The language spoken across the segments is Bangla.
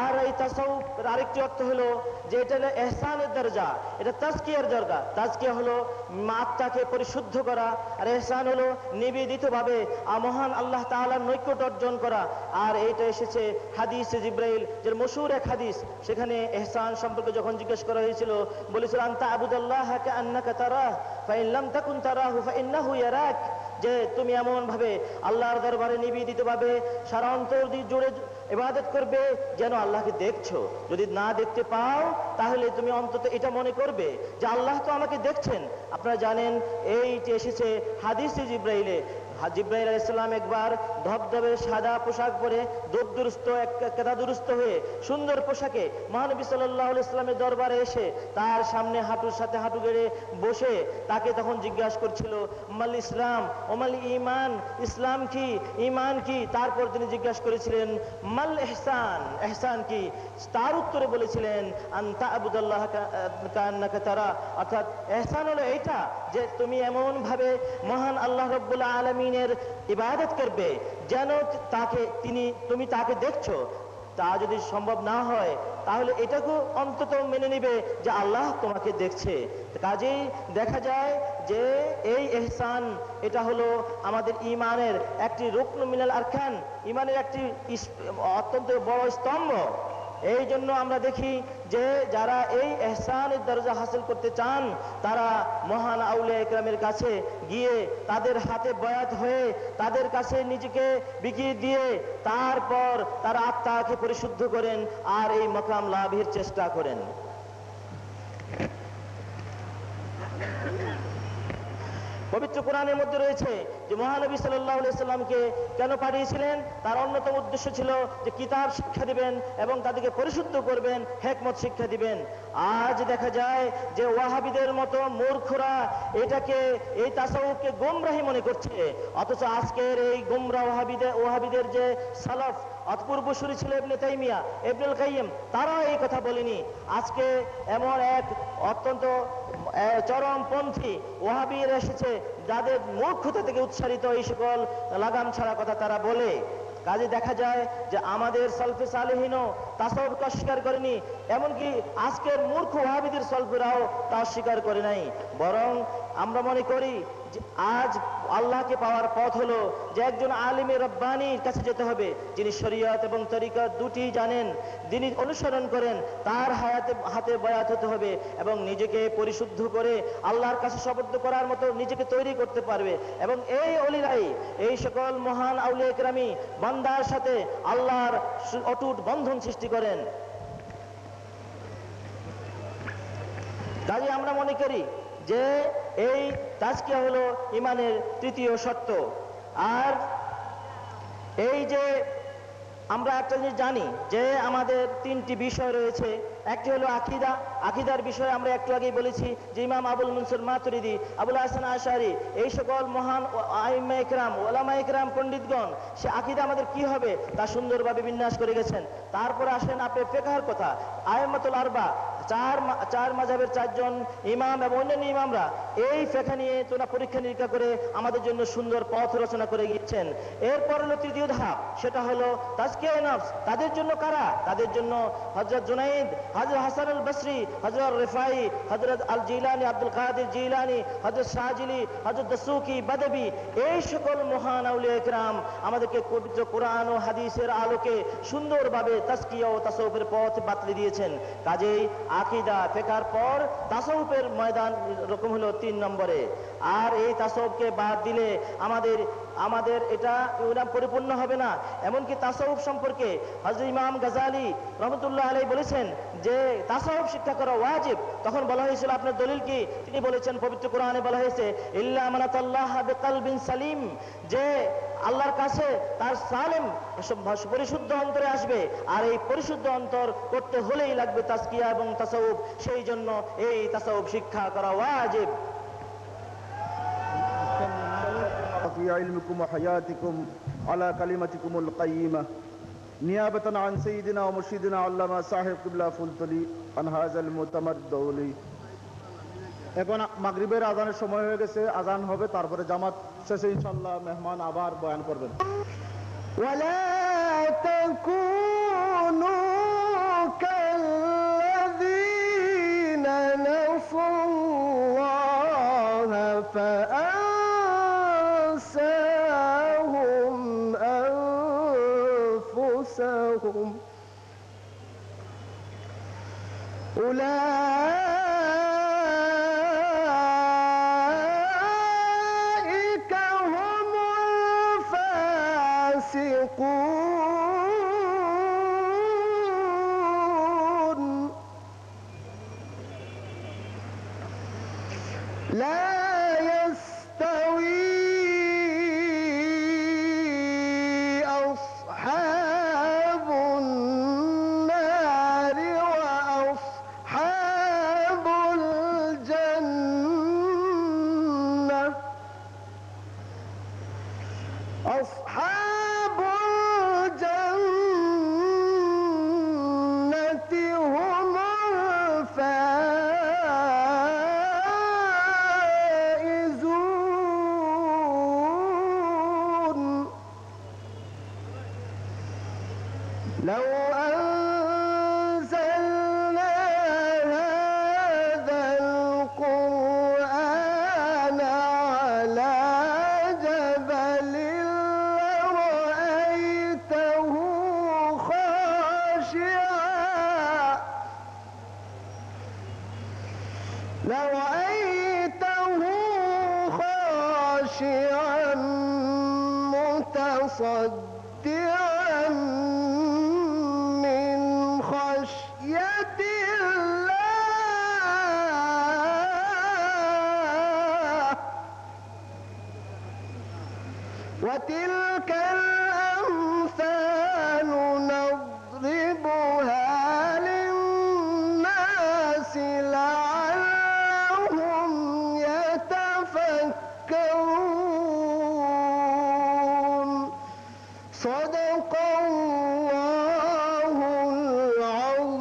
আর এই তাসাউফের আরেকটি অর্থ হলো যে এটা হলো ইহসানের দরজা, এটা তাজকিয়ার দরজা। তাজকিয়া হলো আত্মাকে পরিশুদ্ধ করা, আর ইহসান হলো নিবেদিতভাবে মহান আল্লাহ তাআলার নৈকট্য অর্জন করা। আর এইটা এসেছে হাদিসে জিব্রাইল, যে মশহুর এক হাদিস, সেখানে ইহসান সম্পর্কে যখন জিজ্ঞেস করা হয়েছিল, বলেছিল আনতা আবুদাল্লাহ কাআন্নাকা তারাহ ফাইন লাম তাকুন তারাহু ফাইন্নাহু ইয়ারাক, যে তুমি এমন ভাবে আল্লাহর দরবারে নিবেদিতভাবে সারা অন্তর দিয়ে জুড়ে ইবাদত করবে যেন আল্লাহকে দেখছো। যদি না দেখতে পাও তাহলে তুমি অন্তত এটা মনে করবে যে আল্লাহ তো আমাকে দেখছেন। আপনারা জানেন এইটি এসেছে হাদিসে জিব্রাইলে। জিব্রাইল আলাইহিস সালাম একবার ধবধবে সাদা পোশাক পরে দুরুস্ত কেতাদুরুস্ত হয়ে সুন্দর পোশাকে মহানবী সাল্লাল্লাহু আলাইহি ওয়াসাল্লামের দরবারে এসে তার সামনে হাঁটুর সাথে হাঁটু গেড়ে বসে তাকে তখন জিজ্ঞাসা করছিল মাল ইসলাম ওমাল ঈমান, ইসলাম কি, ঈমান কি। তারপর তিনি জিজ্ঞাসা করেছিলেন মাল ইহসান, ইহসান কি। তার উত্তরে বলেছিলেন আনতা আবুদাল্লাহ কাআন্নাকা তারা, অর্থাৎ ইহসান হলো এইটা যে তুমি এমন ভাবে মহান আল্লাহ রাব্বুল আলামিনের ইবাদত করবে যেন তুমি তাকে দেখছো। তা যদি সম্ভব না হয় তাহলে এটাকে অন্তত মেনে নিবে যে আল্লাহ তোমাকে দেখছে। কাজেই দেখা যায় যে এই ইহসান এটা হলো আমাদের ঈমানের একটি রুকন মিনাল আরকান, ঈমানের একটি অত্যন্ত বড় স্তম্ভ। এই জন্য আমরা দেখি যে যারা এই ইহসানের দরজা হাসিল করতে চান তারা মহান আউলিয়া ইকরামের কাছে গিয়ে তাদের হাতে বয়াত হয়ে তাদের কাছে নিজেকে বিকিয়ে দিয়ে তারপর তারা আত্মাকে পরিশুদ্ধ করেন আর এই মাকাম লাভের চেষ্টা করেন। পবিত্র কোরআনের মধ্যে রয়েছে যে মহানবী সাল্লাল্লাহু আলাইহি সাল্লামকে কেন পাঠিয়েছিলেন, তার অন্যতম উদ্দেশ্য ছিল যে কিতাব শিক্ষা দিবেন এবং তাদেরকে পরিশুদ্ধ করবেন, হিকমত শিক্ষা দিবেন। আজ দেখা যায় যে ওয়াহাবিদের মতো মূর্খরা এই তাসাউফকে গোমরাহি মনে করছে, অথচ আজকের এই গোমরা ওয়াহাবিদের যে সালাফ অপূর্বসূরি ছিল ইবনে তাইমিয়া, ইবনুল কাইয়িম, তারা এই কথা বলেনি। আজকে এমন এক অত্যন্ত চরমপন্থী ওয়াহাবিরা এসেছে যাদের মূর্খতা থেকে উৎসারিত এই সকল লাগাম ছাড়া কথা তারা বলে। কাজে দেখা যায় যে আমাদের সালফে সালেহিনও তাসাউফকে অস্বীকার করেনি, এমনকি আজকের মূর্খ ওয়াহাবিদের সালফেরাও তা অস্বীকার করে নাই। বরং আমরা মনে করি যে আজ আল্লাহকে পাওয়ার পথ হলো যে একজন আলিমে রব্বানির কাছে যেতে হবে, যিনি শরীয়ত এবং তরিকত দুটি জানেন, যিনি অনুসরণ করেন, তার হাতে বয়াত হতে হবে এবং নিজেকে পরিশুদ্ধ করে আল্লাহর কাছে শপথ করার মতো নিজেকে তৈরি করতে পারবে। এবং এই ওলিরাই, এই সকল মহান আউলিয়া ইকরামি বান্দার সাথে আল্লাহর অটুট বন্ধন সৃষ্টি করেন। কাজে আমরা মনে করি যে এই তাজকিয়া হলো ঈমানের তৃতীয় শর্ত। আর এই যে আমরা একটা জিনিস জানি যে আমাদের তিনটি বিষয় রয়েছে, একটি হলো আকীদা। আকীদার বিষয়ে আমরা একটু আগেই বলেছি যে ইমাম আবুল মনসুর মাতুরিদি, আবুল হাসান আশআরী, এই সকল মহান আইম্মা ইকরাম, ওলামা ইকরাম, পণ্ডিতগণ সে আকীদা আমাদের কি হবে তা সুন্দরভাবে বিন্যাস করে গেছেন। তারপরে আসেন আপনি ফিকহের কথা, আইম্মাতুল আরবা, চার মাযহাবের চারজন ইমাম এবং অন্যান্য ইমামরা এই ফিকহ নিয়ে তোরা পরীক্ষা নিরীক্ষা করে আমাদের জন্য সুন্দর পথ রচনা করে গিয়েছেন। এরপর হলো তৃতীয় ধাপ, সেটা হলো তাজকিয়া নফস। তাদের জন্য কারা? তাদের জন্য হযরত জুনাইদ, হযরত হাসান আল বসরি, হযরত রিফাই, হযরত আল জিলানী, আব্দুল কাদের জিলানী, হযরত শাহজিলি, হযরত দসুকি, বাদাবী, এই সকল মহান আউলিয়া ইকরাম আমাদেরকে পবিত্র কোরআন ও হাদিসের আলোকে সুন্দরভাবে তাজকিয়া ও তাসাউফের পথ বাতলে দিয়েছেন। কাজেই আকীদা ফিকহের পর তাসাউফের ময়দান রকম হলো 3 নম্বরে। আর এই তাসাউফকে বাদ দিলে আমাদের এটা পরিপূর্ণ হবে না। এমনকি তাসাউফ সম্পর্কে হযরত ইমাম গাজালি রহমতুল্লাহ আলাইহি বলেছেন যে তাসাউফ শিক্ষা করা ওয়াজিব। তখন বলা হয়েছিল আপনার দলিল কি? তিনি বলেছেন পবিত্র কোরআনে বলা হয়েছে ইল্লা মানাতাল্লাহ বিকলবিন সালিম, যে আল্লাহর কাছে তার সালিম পরিশুদ্ধ অন্তরে আসবে, আর এই পরিশুদ্ধ অন্তর করতে হলেই লাগবে তাজকিয়া এবং তাসাউফ। সেই জন্য এই তাসাউফ শিক্ষা করা ওয়াজিব। في علمكم وحياتكم على كلمتكم القيمة نيابة عن سيدنا ومرشدنا علامة صاحب قبلة فلتلي عن هذا المؤتمر الدولي। এখন মাগরিবের আজানের সময় হয়ে গেছে, আজান হবে, তারপরে জামাত শেষে ইনশাআল্লাহ মেহমান আবার বয়ান করবেন। ওয়ালা তাকুনু نسوا الله فأنساهم أنفسهم أولئك هم الفاسقون لا يستوي أصحاب النار وأصحاب الجنة أصحاب الجنة هم الفائزون لو أنزلنا هذا القرآن على جبل لرأيته خاشعا متصدعا من خشية الله وتلك الأمثال نضربها للناس لعلهم يتفكرون صدق الله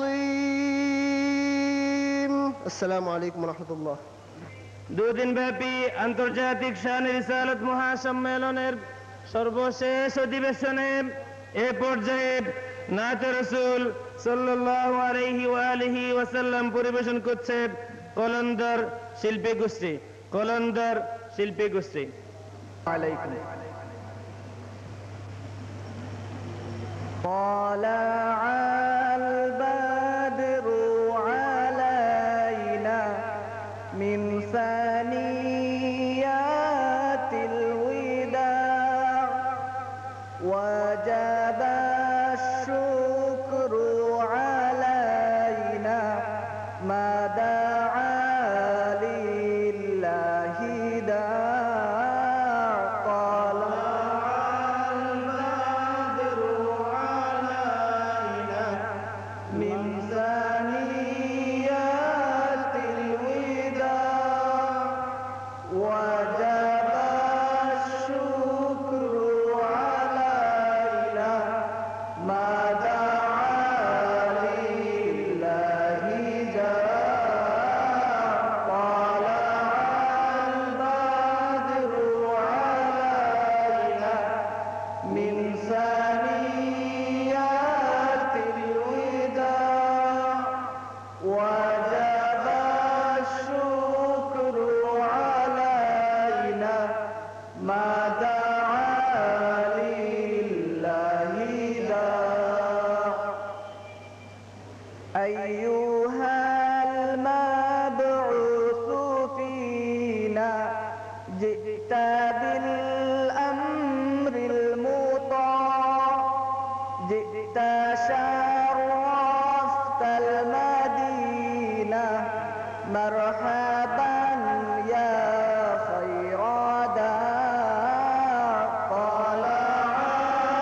العظيم السلام عليكم ورحمة الله দুদিন ব্যাপী আন্তর্জাতিক শান রিসালাত মহাসম্মেলনের সর্বশেষ অধিবেশনে এ পর্যায়ে নাতে রাসূল সাল্লাল্লাহু আলাইহি ওয়া আলিহি ওয়াসাল্লাম পরিবেশন করছে কলন্দর শিল্পী গোষ্ঠী عليكم طلع البدر علينا من ثنيات الوداع وجب الشكر علينا ما دعا لله داع طلع البدر علينا من ثنيات الوداع وجب الشكر علينا ما دعا لله جاء طلع البدر علينا من ثنيات الوداع وجب الشكر علينا ما دعا لله داع أيها المبعوث فينا جئت بالأمر المطاع جئت شرفت المدينة مرحبا يا خير داع طلع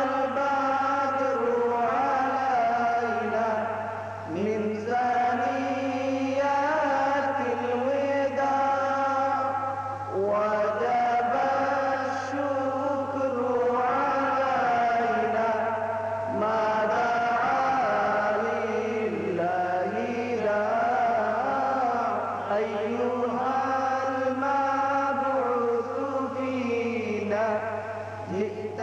البدر علينا من ثنيات الوداع وجب الشكر علينا ما دعا لله داع أيها المبعوث فينا جئت